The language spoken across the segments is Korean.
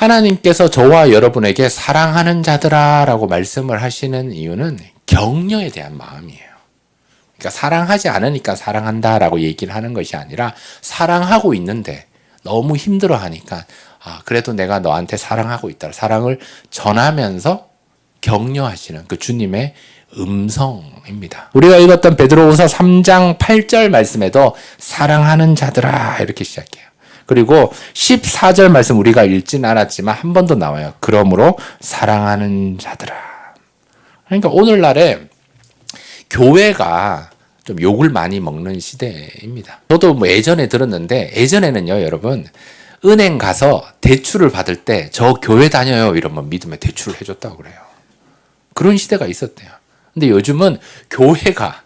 하나님께서 저와 여러분에게 사랑하는 자들아 라고 말씀을 하시는 이유는 격려에 대한 마음이에요. 그러니까 사랑하지 않으니까 사랑한다 라고 얘기를 하는 것이 아니라 사랑하고 있는데 너무 힘들어 하니까 그래도 내가 너한테 사랑하고 있다. 사랑을 전하면서 격려하시는 그 주님의 음성입니다. 우리가 읽었던 베드로후서 3장 8절 말씀에도 사랑하는 자들아 이렇게 시작해요. 그리고 14절 말씀 우리가 읽진 않았지만 한 번 더 나와요. 그러므로 사랑하는 자들아. 그러니까 오늘날에 교회가 좀 욕을 많이 먹는 시대입니다. 저도 예전에 들었는데 예전에는요 여러분 은행 가서 대출을 받을 때 저 교회 다녀요 이러면 믿으면 대출을 해줬다고 그래요. 그런 시대가 있었대요. 근데 요즘은 교회가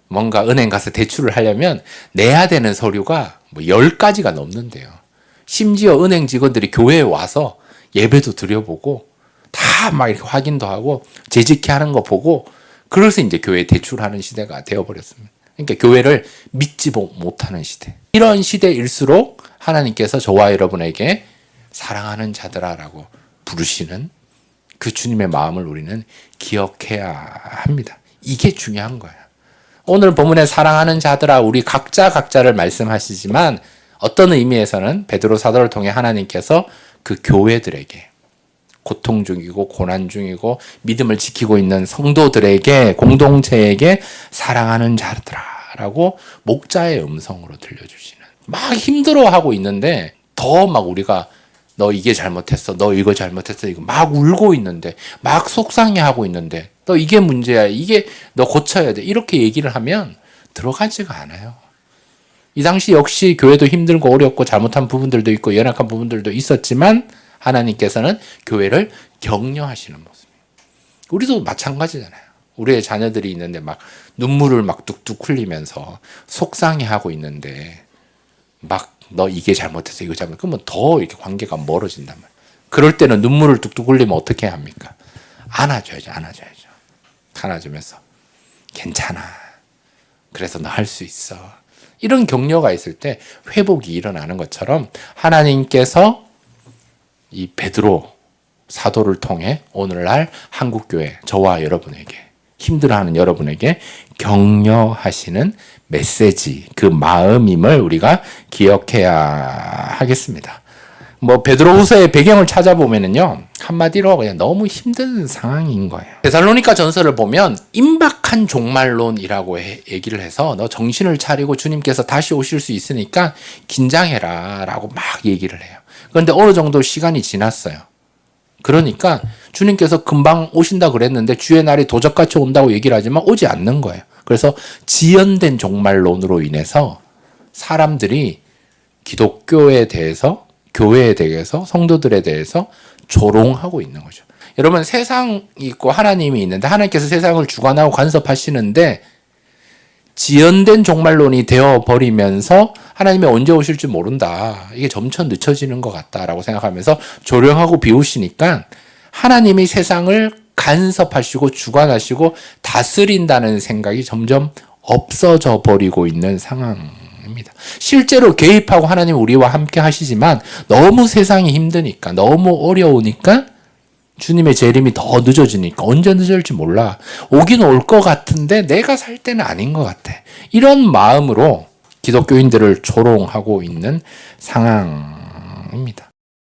뭔가 은행 가서 대출을 하려면 내야 되는 서류가 10가지가 넘는데요. 심지어 은행 직원들이 교회에 와서 예배도 드려보고 다 막 이렇게 확인도 하고 재직해 하는 거 보고 그래서 이제 교회에 대출하는 시대가 되어버렸습니다. 그러니까 교회를 믿지 못하는 시대. 이런 시대일수록 하나님께서 저와 여러분에게 사랑하는 자들아라고 부르시는 그 주님의 마음을 우리는 기억해야 합니다. 이게 중요한 거예요. 오늘 본문에 사랑하는 자들아 우리 각자를 말씀하시지만 어떤 의미에서는 베드로 사도를 통해 하나님께서 그 교회들에게 고통 중이고 고난 중이고 믿음을 지키고 있는 성도들에게 공동체에게 사랑하는 자들아라고 목자의 음성으로 들려주시는 막 힘들어하고 있는데 더 막 우리가 너 이게 잘못했어 너 이거 잘못했어 이거 막 울고 있는데 막 속상해하고 있는데 너 이게 문제야 이게 너 고쳐야 돼 이렇게 얘기를 하면 들어가지가 않아요. 이 당시 역시 교회도 힘들고 어렵고 잘못한 부분들도 있고 연약한 부분들도 있었지만 하나님께서는 교회를 격려하시는 모습이에요. 우리도 마찬가지잖아요. 우리의 자녀들이 있는데 막 눈물을 막 뚝뚝 흘리면서 속상해하고 있는데 막 너 이게 잘못했어 이거 잘못했어 그러면 더 이렇게 관계가 멀어진단 말이에요. 그럴 때는 눈물을 뚝뚝 흘리면 어떻게 해야 합니까? 안아줘야죠. 안아주면서 괜찮아. 그래서 너 할 수 있어. 이런 격려가 있을 때 회복이 일어나는 것처럼 하나님께서 이 베드로 사도를 통해 오늘날 한국교회 저와 여러분에게 힘들어하는 여러분에게 격려하시는 메시지 그 마음임을 우리가 기억해야 하겠습니다. 베드로후서의 배경을 찾아보면은요 한마디로 그냥 너무 힘든 상황인 거예요. 데살로니가 전서를 보면 임박한 종말론이라고 얘기를 해서 너 정신을 차리고 주님께서 다시 오실 수 있으니까 긴장해라라고 막 얘기를 해요. 그런데 어느 정도 시간이 지났어요. 그러니까 주님께서 금방 오신다 그랬는데 주의 날이 도적같이 온다고 얘기를 하지만 오지 않는 거예요. 그래서 지연된 종말론으로 인해서 사람들이 기독교에 대해서 교회에 대해서 성도들에 대해서 조롱하고 있는 거죠. 여러분 세상이 있고 하나님이 있는데 하나님께서 세상을 주관하고 간섭하시는데 지연된 종말론이 되어버리면서 하나님이 언제 오실지 모른다. 이게 점점 늦춰지는 것 같다라고 생각하면서 조롱하고 비우시니까 하나님이 세상을 간섭하시고 주관하시고 다스린다는 생각이 점점 없어져 버리고 있는 상황입니다. 실제로 개입하고 하나님 우리와 함께 하시지만 너무 세상이 힘드니까 너무 어려우니까 주님의 재림이 더 늦어지니까 언제 늦을지 몰라. 오긴 올 것 같은데 내가 살 때는 아닌 것 같아. 이런 마음으로 기독교인들을 조롱하고 있는 상황입니다.